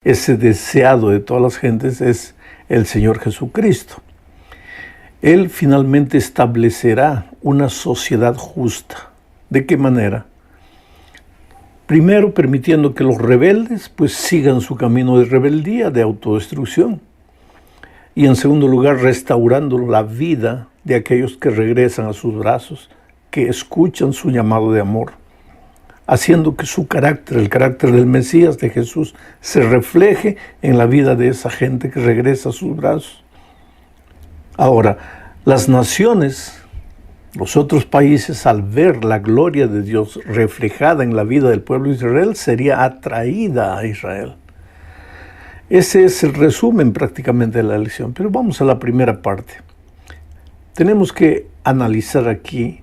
ese deseado de todas las gentes es el Señor Jesucristo. Él finalmente establecerá una sociedad justa. ¿De qué manera? Primero, permitiendo que los rebeldes pues sigan su camino de rebeldía, de autodestrucción. Y en segundo lugar, restaurando la vida de aquellos que regresan a sus brazos, que escuchan su llamado de amor, haciendo que su carácter, el carácter del Mesías, de Jesús, se refleje en la vida de esa gente que regresa a sus brazos. Ahora, las naciones, los otros países, al ver la gloria de Dios reflejada en la vida del pueblo de Israel, sería atraída a Israel. Ese es el resumen prácticamente de la lección. Pero vamos a la primera parte. Tenemos que analizar aquí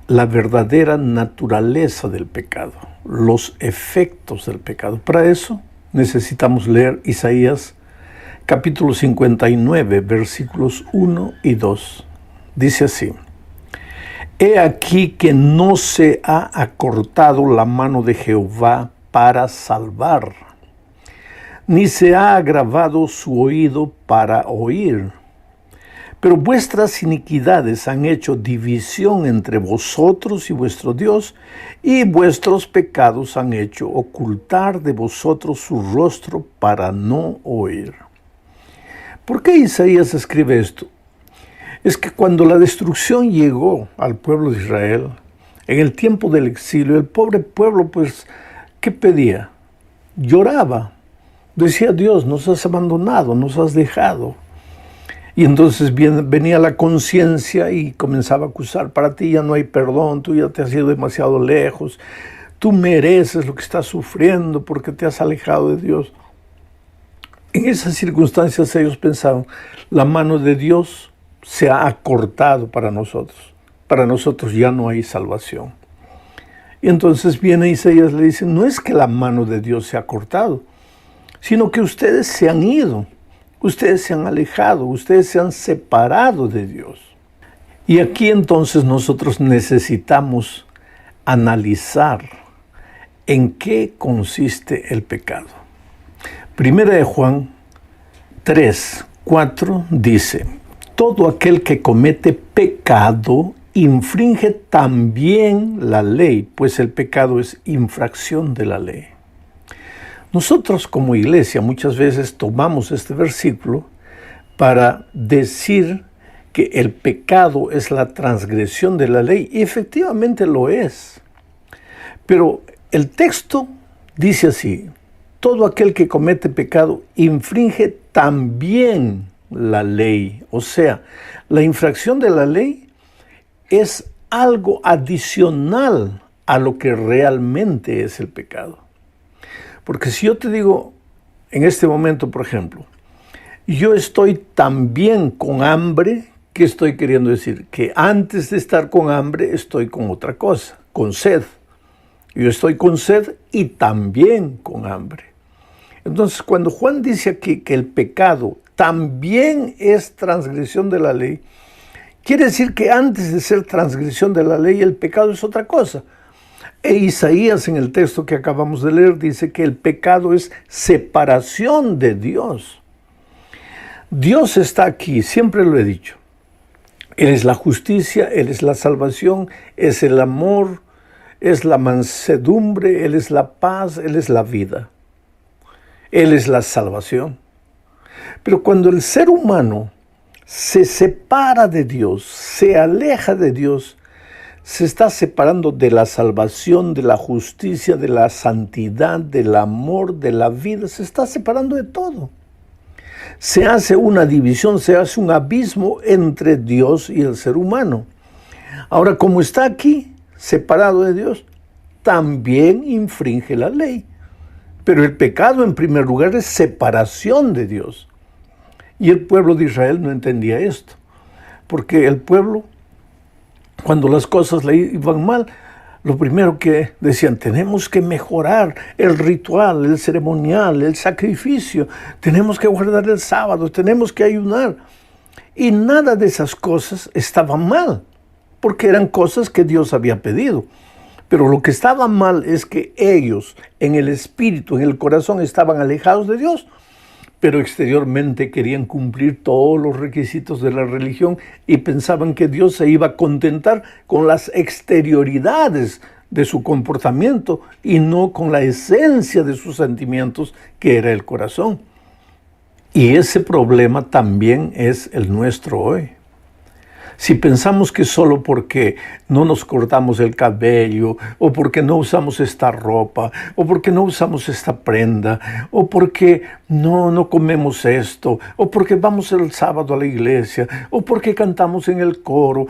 la verdadera naturaleza del pecado, los efectos del pecado. Para eso necesitamos leer Isaías capítulo 59, versículos 1 y 2. Dice así: He aquí que no se ha acortado la mano de Jehová para salvar, ni se ha agravado su oído para oír. Pero vuestras iniquidades han hecho división entre vosotros y vuestro Dios, y vuestros pecados han hecho ocultar de vosotros su rostro para no oír. ¿Por qué Isaías escribe esto? Es que cuando la destrucción llegó al pueblo de Israel, en el tiempo del exilio, el pobre pueblo, pues, ¿qué pedía? Lloraba. Decía: Dios, nos has abandonado, nos has dejado. Y entonces venía la conciencia y comenzaba a acusar: para ti ya no hay perdón, tú ya te has ido demasiado lejos, tú mereces lo que estás sufriendo porque te has alejado de Dios. En esas circunstancias ellos pensaban: la mano de Dios se ha acortado para nosotros ya no hay salvación. Y entonces viene Isaías y le dice: no es que la mano de Dios se ha cortado, sino que ustedes se han ido. Ustedes se han alejado, ustedes se han separado de Dios. Y aquí entonces nosotros necesitamos analizar en qué consiste el pecado. Primera de Juan 3, 4 dice: todo aquel que comete pecado infringe también la ley, pues el pecado es infracción de la ley. Nosotros como iglesia muchas veces tomamos este versículo para decir que el pecado es la transgresión de la ley, y efectivamente lo es. Pero el texto dice así: todo aquel que comete pecado infringe también la ley. O sea, la infracción de la ley es algo adicional a lo que realmente es el pecado. Porque si yo te digo en este momento, por ejemplo, yo estoy también con hambre, ¿qué estoy queriendo decir? Que antes de estar con hambre estoy con otra cosa, con sed. Yo estoy con sed y también con hambre. Entonces, cuando Juan dice aquí que el pecado también es transgresión de la ley, quiere decir que antes de ser transgresión de la ley, el pecado es otra cosa. E Isaías, en el texto que acabamos de leer, dice que el pecado es separación de Dios. Dios está aquí, siempre lo he dicho. Él es la justicia, Él es la salvación, es el amor, es la mansedumbre, Él es la paz, Él es la vida. Él es la salvación. Pero cuando el ser humano se separa de Dios, se aleja de Dios, se está separando de la salvación, de la justicia, de la santidad, del amor, de la vida. Se está separando de todo. Se hace una división, se hace un abismo entre Dios y el ser humano. Ahora, como está aquí, separado de Dios, también infringe la ley. Pero el pecado, en primer lugar, es separación de Dios. Y el pueblo de Israel no entendía esto. Porque el pueblo, cuando las cosas le iban mal, lo primero que decían: tenemos que mejorar el ritual, el ceremonial, el sacrificio, tenemos que guardar el sábado, tenemos que ayunar. Y nada de esas cosas estaba mal, porque eran cosas que Dios había pedido. Pero lo que estaba mal es que ellos, en el espíritu, en el corazón, estaban alejados de Dios, pero exteriormente querían cumplir todos los requisitos de la religión y pensaban que Dios se iba a contentar con las exterioridades de su comportamiento y no con la esencia de sus sentimientos, que era el corazón. Y ese problema también es el nuestro hoy. Si pensamos que solo porque no nos cortamos el cabello, o porque no usamos esta ropa, o porque no usamos esta prenda, o porque no comemos esto, o porque vamos el sábado a la iglesia, o porque cantamos en el coro,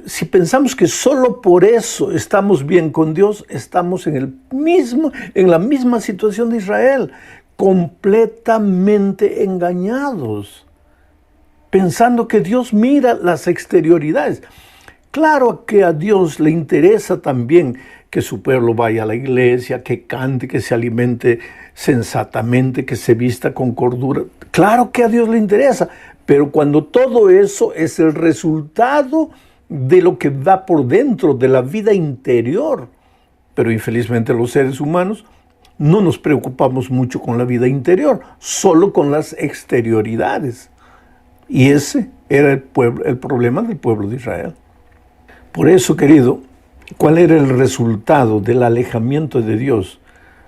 si pensamos que solo por eso estamos bien con Dios, estamos en la misma situación de Israel, completamente engañados, pensando que Dios mira las exterioridades. Claro que a Dios le interesa también que su pueblo vaya a la iglesia, que cante, que se alimente sensatamente, que se vista con cordura. Claro que a Dios le interesa, pero cuando todo eso es el resultado de lo que va por dentro, de la vida interior. Pero infelizmente los seres humanos no nos preocupamos mucho con la vida interior, solo con las exterioridades. Y ese era el problema del pueblo de Israel. Por eso, querido, ¿cuál era el resultado del alejamiento de Dios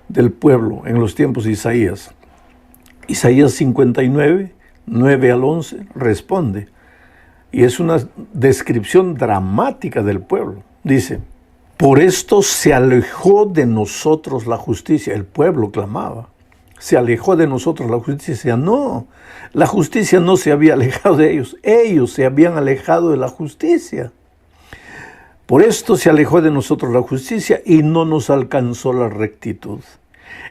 del pueblo en los tiempos de Isaías? Isaías 59, 9 al 11, responde. Y es una descripción dramática del pueblo. Dice: por esto se alejó de nosotros la justicia. El pueblo clamaba. Se alejó de nosotros la justicia. No, la justicia no se había alejado de ellos. Ellos se habían alejado de la justicia. Por esto se alejó de nosotros la justicia y no nos alcanzó la rectitud.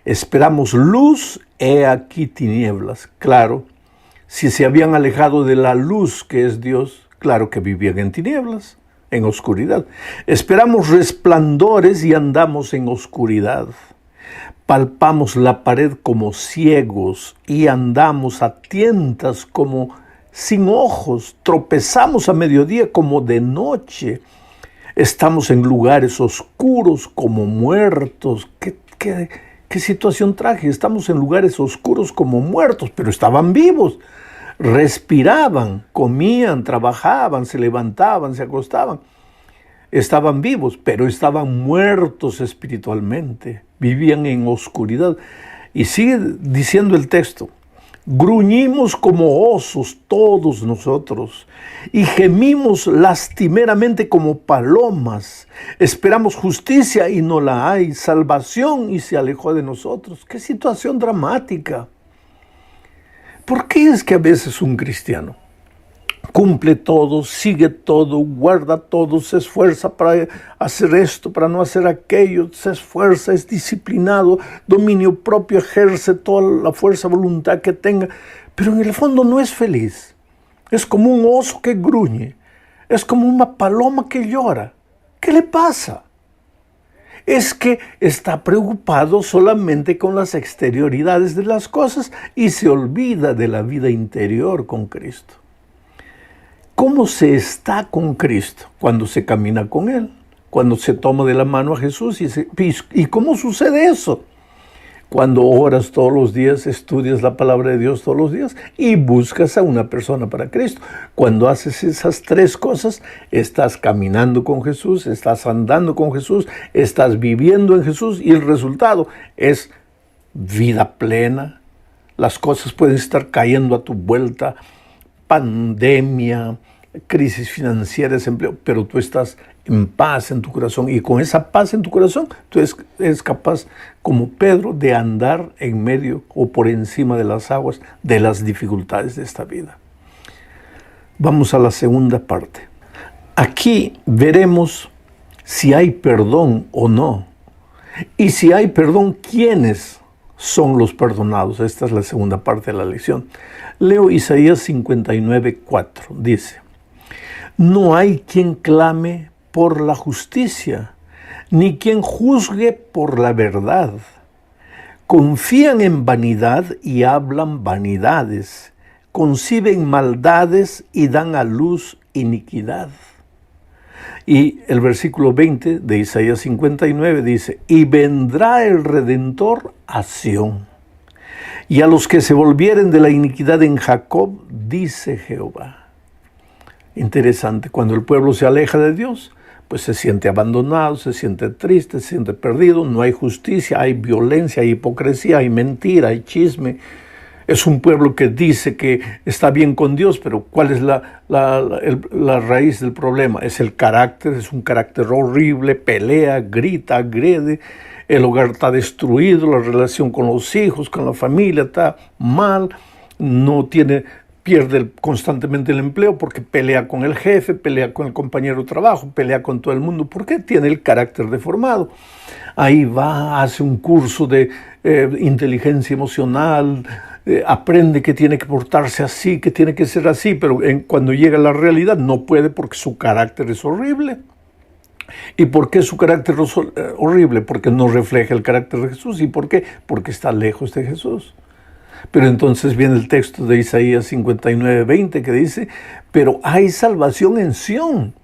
Esperamos luz, he aquí tinieblas. Claro, si se habían alejado de la luz que es Dios, claro que vivían en tinieblas, en oscuridad. Esperamos resplandores y andamos en oscuridad. Palpamos la pared como ciegos y andamos a tientas como sin ojos. Tropezamos a mediodía como de noche. Estamos en lugares oscuros como muertos. ¿Qué situación trágica? Estamos en lugares oscuros como muertos, pero estaban vivos. Respiraban, comían, trabajaban, se levantaban, se acostaban. Estaban vivos, pero estaban muertos espiritualmente. Vivían en oscuridad. Y sigue diciendo el texto: gruñimos como osos todos nosotros y gemimos lastimeramente como palomas. Esperamos justicia y no la hay, salvación y se alejó de nosotros. ¡Qué situación dramática! ¿Por qué es que a veces un cristiano cumple todo, sigue todo, guarda todo, se esfuerza para hacer esto, para no hacer aquello, se esfuerza, es disciplinado, dominio propio, ejerce toda la fuerza de voluntad que tenga, pero en el fondo no es feliz? Es como un oso que gruñe, es como una paloma que llora. ¿Qué le pasa? Es que está preocupado solamente con las exterioridades de las cosas y se olvida de la vida interior con Cristo. ¿Cómo se está con Cristo? Cuando se camina con Él, cuando se toma de la mano a Jesús. ¿Y cómo sucede eso? Cuando oras todos los días, estudias la palabra de Dios todos los días y buscas a una persona para Cristo. Cuando haces esas tres cosas, estás caminando con Jesús, estás andando con Jesús, estás viviendo en Jesús y el resultado es vida plena. Las cosas pueden estar cayendo a tu vuelta, pandemia, crisis financiera, desempleo, pero tú estás en paz en tu corazón y con esa paz en tu corazón tú eres capaz, como Pedro, de andar en medio o por encima de las aguas de las dificultades de esta vida. Vamos a la segunda parte. Aquí veremos si hay perdón o no. Y si hay perdón, ¿quiénes son los perdonados? Esta es la segunda parte de la lección. Leo Isaías 59, 4. Dice: no hay quien clame por la justicia, ni quien juzgue por la verdad. Confían en vanidad y hablan vanidades. Conciben maldades y dan a luz iniquidad. Y el versículo 20 de Isaías 59 dice, y vendrá el Redentor a Sión, y a los que se volvieren de la iniquidad en Jacob, dice Jehová. Interesante, cuando el pueblo se aleja de Dios, pues se siente abandonado, se siente triste, se siente perdido, no hay justicia, hay violencia, hay hipocresía, hay mentira, hay chisme. Es un pueblo que dice que está bien con Dios, pero ¿cuál es la raíz del problema? Es el carácter, es un carácter horrible, pelea, grita, agrede, el hogar está destruido, la relación con los hijos, con la familia está mal, pierde constantemente el empleo porque pelea con el jefe, pelea con el compañero de trabajo, pelea con todo el mundo. ¿Por qué? Tiene el carácter deformado. Ahí va, hace un curso de inteligencia emocional, aprende que tiene que portarse así, que tiene que ser así, pero cuando llega a la realidad no puede porque su carácter es horrible. ¿Y por qué su carácter es horrible? Porque no refleja el carácter de Jesús. ¿Y por qué? Porque está lejos de Jesús. Pero entonces viene el texto de Isaías 59, 20 que dice, pero hay salvación en Sión.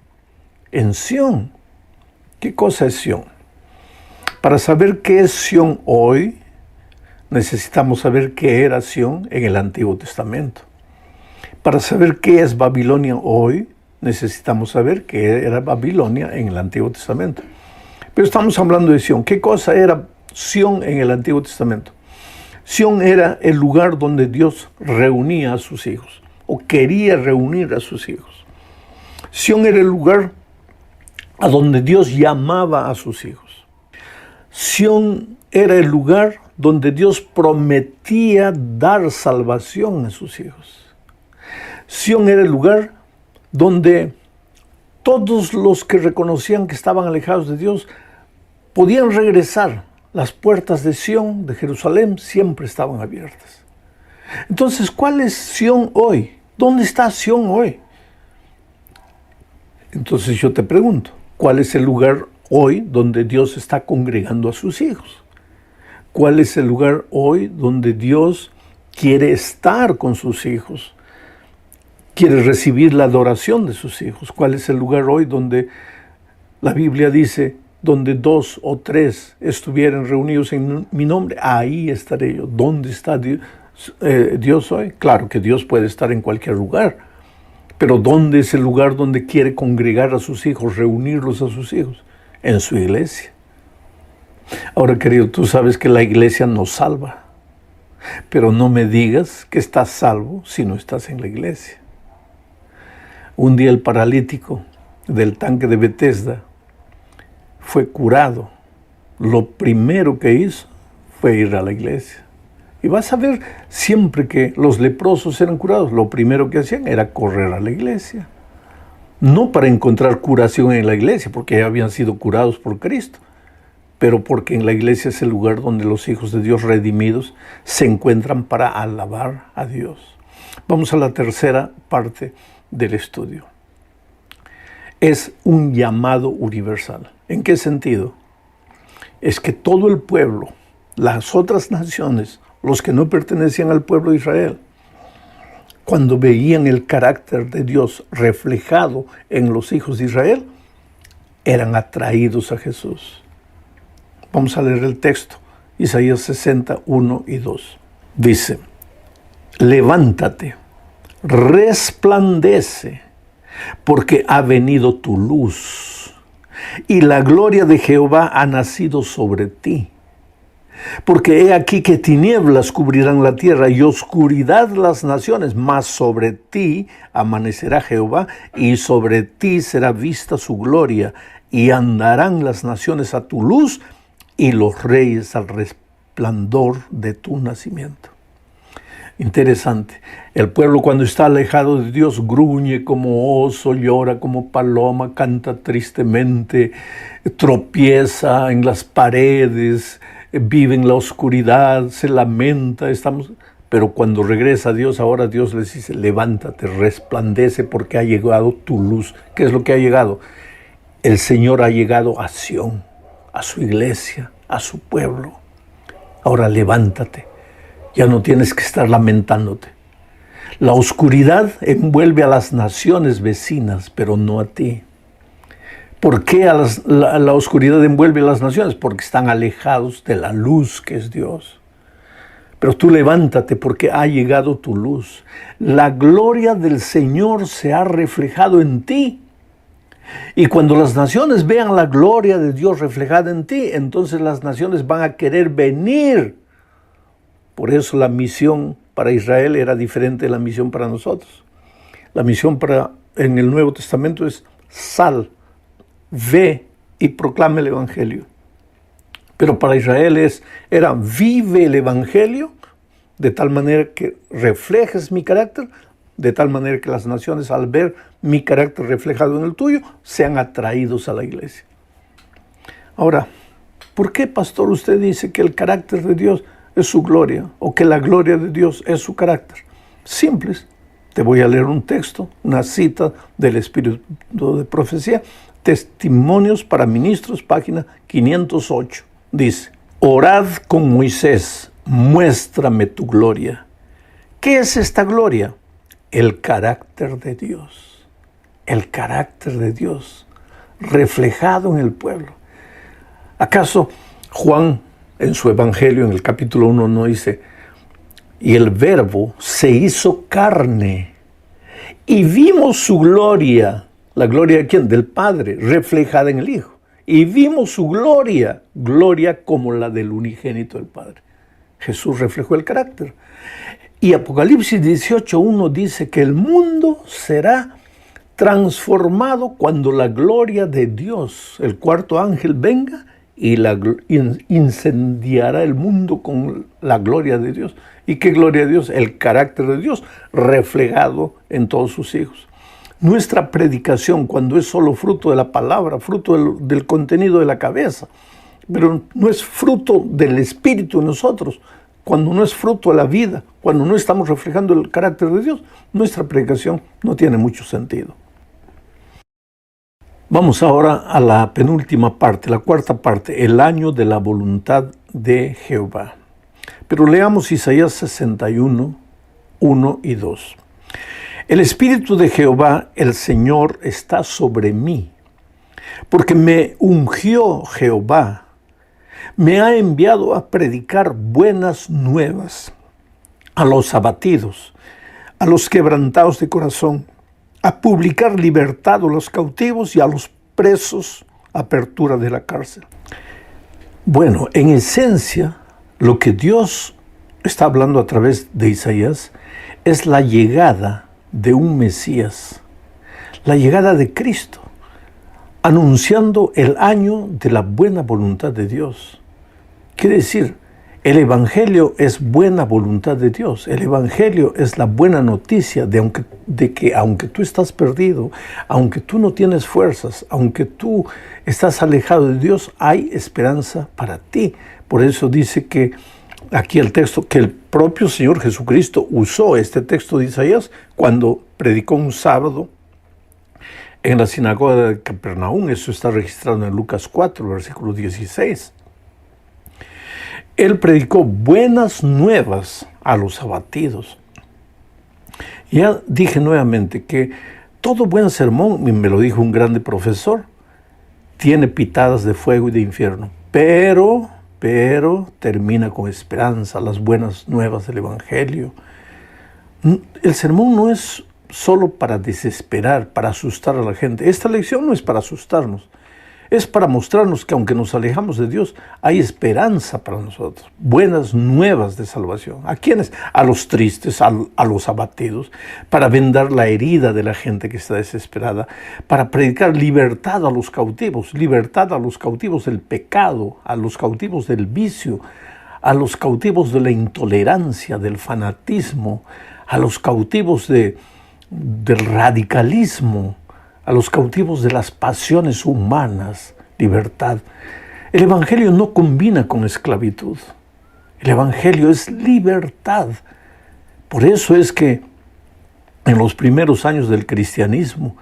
En Sión. ¿Qué cosa es Sión? Para saber qué es Sión hoy, necesitamos saber qué era Sión en el Antiguo Testamento. Para saber qué es Babilonia hoy, necesitamos saber qué era Babilonia en el Antiguo Testamento. Pero estamos hablando de Sión. ¿Qué cosa era Sión en el Antiguo Testamento? Sión era el lugar donde Dios reunía a sus hijos, o quería reunir a sus hijos. Sión era el lugar a donde Dios llamaba a sus hijos. Sión era el lugar donde Dios prometía dar salvación a sus hijos. Sión era el lugar donde todos los que reconocían que estaban alejados de Dios podían regresar. Las puertas de Sión, de Jerusalén, siempre estaban abiertas. Entonces, ¿cuál es Sión hoy? ¿Dónde está Sión hoy? Entonces yo te pregunto, ¿cuál es el lugar hoy donde Dios está congregando a sus hijos? ¿Cuál es el lugar hoy donde Dios quiere estar con sus hijos? Quiere recibir la adoración de sus hijos. ¿Cuál es el lugar hoy donde la Biblia dice, donde 2 o 3 estuvieran reunidos en mi nombre, ahí estaré yo? ¿Dónde está Dios hoy? Claro que Dios puede estar en cualquier lugar, pero ¿dónde es el lugar donde quiere congregar a sus hijos, reunirlos a sus hijos? En su iglesia. Ahora, querido, tú sabes que la iglesia nos salva, pero no me digas que estás salvo si no estás en la iglesia. Un día el paralítico del tanque de Bethesda fue curado. Lo primero que hizo fue ir a la iglesia. Y vas a ver, siempre que los leprosos eran curados, lo primero que hacían era correr a la iglesia. No para encontrar curación en la iglesia, porque ya habían sido curados por Cristo, pero porque en la iglesia es el lugar donde los hijos de Dios redimidos se encuentran para alabar a Dios. Vamos a la tercera parte del estudio. Es un llamado universal. ¿En qué sentido? Es que todo el pueblo, las otras naciones, los que no pertenecían al pueblo de Israel, cuando veían el carácter de Dios reflejado en los hijos de Israel, eran atraídos a Jesús. Vamos a leer el texto, Isaías 60, 1 y 2. Dice, levántate, resplandece, porque ha venido tu luz, y la gloria de Jehová ha nacido sobre ti. Porque he aquí que tinieblas cubrirán la tierra y oscuridad las naciones, mas sobre ti amanecerá Jehová y sobre ti será vista su gloria, y andarán las naciones a tu luz y los reyes al resplandor de tu nacimiento. Interesante. El pueblo cuando está alejado de Dios gruñe como oso, llora como paloma, canta tristemente, tropieza en las paredes, vive en la oscuridad, se lamenta. Pero cuando regresa a Dios, ahora Dios les dice, levántate, resplandece porque ha llegado tu luz. ¿Qué es lo que ha llegado? El Señor ha llegado a Sión, a su iglesia, a su pueblo. Ahora levántate. Ya no tienes que estar lamentándote. La oscuridad envuelve a las naciones vecinas, pero no a ti. ¿Por qué la oscuridad envuelve a las naciones? Porque están alejados de la luz que es Dios. Pero tú levántate porque ha llegado tu luz. La gloria del Señor se ha reflejado en ti. Y cuando las naciones vean la gloria de Dios reflejada en ti, entonces las naciones van a querer venir. Por eso la misión para Israel era diferente de la misión para nosotros. La misión en el Nuevo Testamento es sal, ve y proclame el Evangelio. Pero para Israel era vive el Evangelio de tal manera que reflejes mi carácter, de tal manera que las naciones al ver mi carácter reflejado en el tuyo, sean atraídos a la iglesia. Ahora, ¿por qué, pastor, usted dice que el carácter de Dios es su gloria o que la gloria de Dios es su carácter? Simples. Te voy a leer un texto, una cita del Espíritu de Profecía, Testimonios para Ministros, página 508. Dice, orad con Moisés, muéstrame tu gloria. ¿Qué es esta gloria? El carácter de Dios. El carácter de Dios reflejado en el pueblo. ¿Acaso Juan en su Evangelio, en el capítulo 1, no dice, y el Verbo se hizo carne y vimos su gloria? ¿La gloria de quién? Del Padre, reflejada en el Hijo. Y vimos su gloria, gloria como la del unigénito del Padre. Jesús reflejó el carácter. Y Apocalipsis 18:1 dice que el mundo será transformado cuando la gloria de Dios, el cuarto ángel, venga y incendiará el mundo con la gloria de Dios. ¿Y qué gloria de Dios? El carácter de Dios reflejado en todos sus hijos. Nuestra predicación, cuando es solo fruto de la palabra, fruto del contenido de la cabeza, pero no es fruto del Espíritu en nosotros, cuando no es fruto de la vida, cuando no estamos reflejando el carácter de Dios, nuestra predicación no tiene mucho sentido. Vamos ahora a la penúltima parte, la cuarta parte, el año de la voluntad de Jehová. Pero leamos Isaías 61, 1 y 2. El Espíritu de Jehová, el Señor, está sobre mí, porque me ungió Jehová, me ha enviado a predicar buenas nuevas a los abatidos, a los quebrantados de corazón, a publicar libertad a los cautivos y a los presos, apertura de la cárcel. Bueno, en esencia, lo que Dios está hablando a través de Isaías es la llegada de un Mesías, la llegada de Cristo, anunciando el año de la buena voluntad de Dios. Quiere decir, el Evangelio es buena voluntad de Dios. El Evangelio es la buena noticia de que aunque tú estás perdido, aunque tú no tienes fuerzas, aunque tú estás alejado de Dios, hay esperanza para ti. Por eso dice que aquí el texto, que el propio Señor Jesucristo usó este texto de Isaías cuando predicó un sábado en la sinagoga de Capernaum. Eso está registrado en Lucas 4, versículo 16. Él predicó buenas nuevas a los abatidos. Ya dije nuevamente que todo buen sermón, me lo dijo un grande profesor, tiene pitadas de fuego y de infierno, pero termina con esperanza, las buenas nuevas del Evangelio. El sermón no es solo para desesperar, para asustar a la gente. Esta lección no es para asustarnos, es para mostrarnos que aunque nos alejamos de Dios, hay esperanza para nosotros, buenas nuevas de salvación. ¿A quiénes? A los tristes, a los abatidos, para vendar la herida de la gente que está desesperada, para predicar libertad a los cautivos del pecado, a los cautivos del vicio, a los cautivos de la intolerancia, del fanatismo, a los cautivos del radicalismo, a los cautivos de las pasiones humanas, libertad. El Evangelio no combina con esclavitud. El Evangelio es libertad. Por eso es que en los primeros años del cristianismo,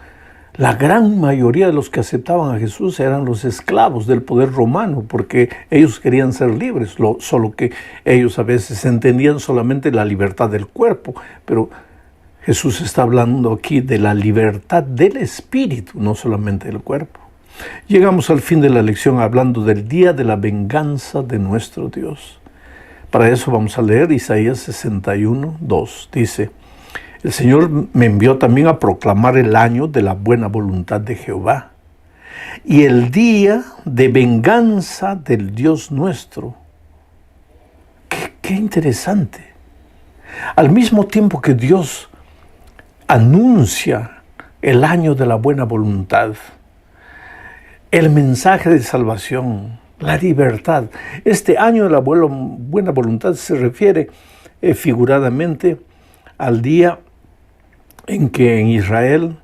la gran mayoría de los que aceptaban a Jesús eran los esclavos del poder romano, porque ellos querían ser libres, solo que ellos a veces entendían solamente la libertad del cuerpo, pero Jesús está hablando aquí de la libertad del espíritu, no solamente del cuerpo. Llegamos al fin de la lección hablando del día de la venganza de nuestro Dios. Para eso vamos a leer Isaías 61, 2. Dice: el Señor me envió también a proclamar el año de la buena voluntad de Jehová y el día de venganza del Dios nuestro. Qué interesante. Al mismo tiempo que Dios anuncia el año de la buena voluntad, el mensaje de salvación, la libertad, este año de la buena voluntad se refiere figuradamente al día en que en Israel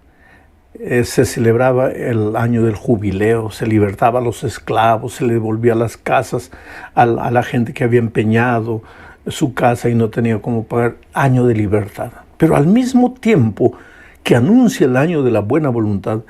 se celebraba el año del jubileo, se libertaba a los esclavos, se le devolvía las casas a la gente que había empeñado su casa y no tenía cómo pagar, año de libertad. Pero al mismo tiempo que anuncia el año de la buena voluntad,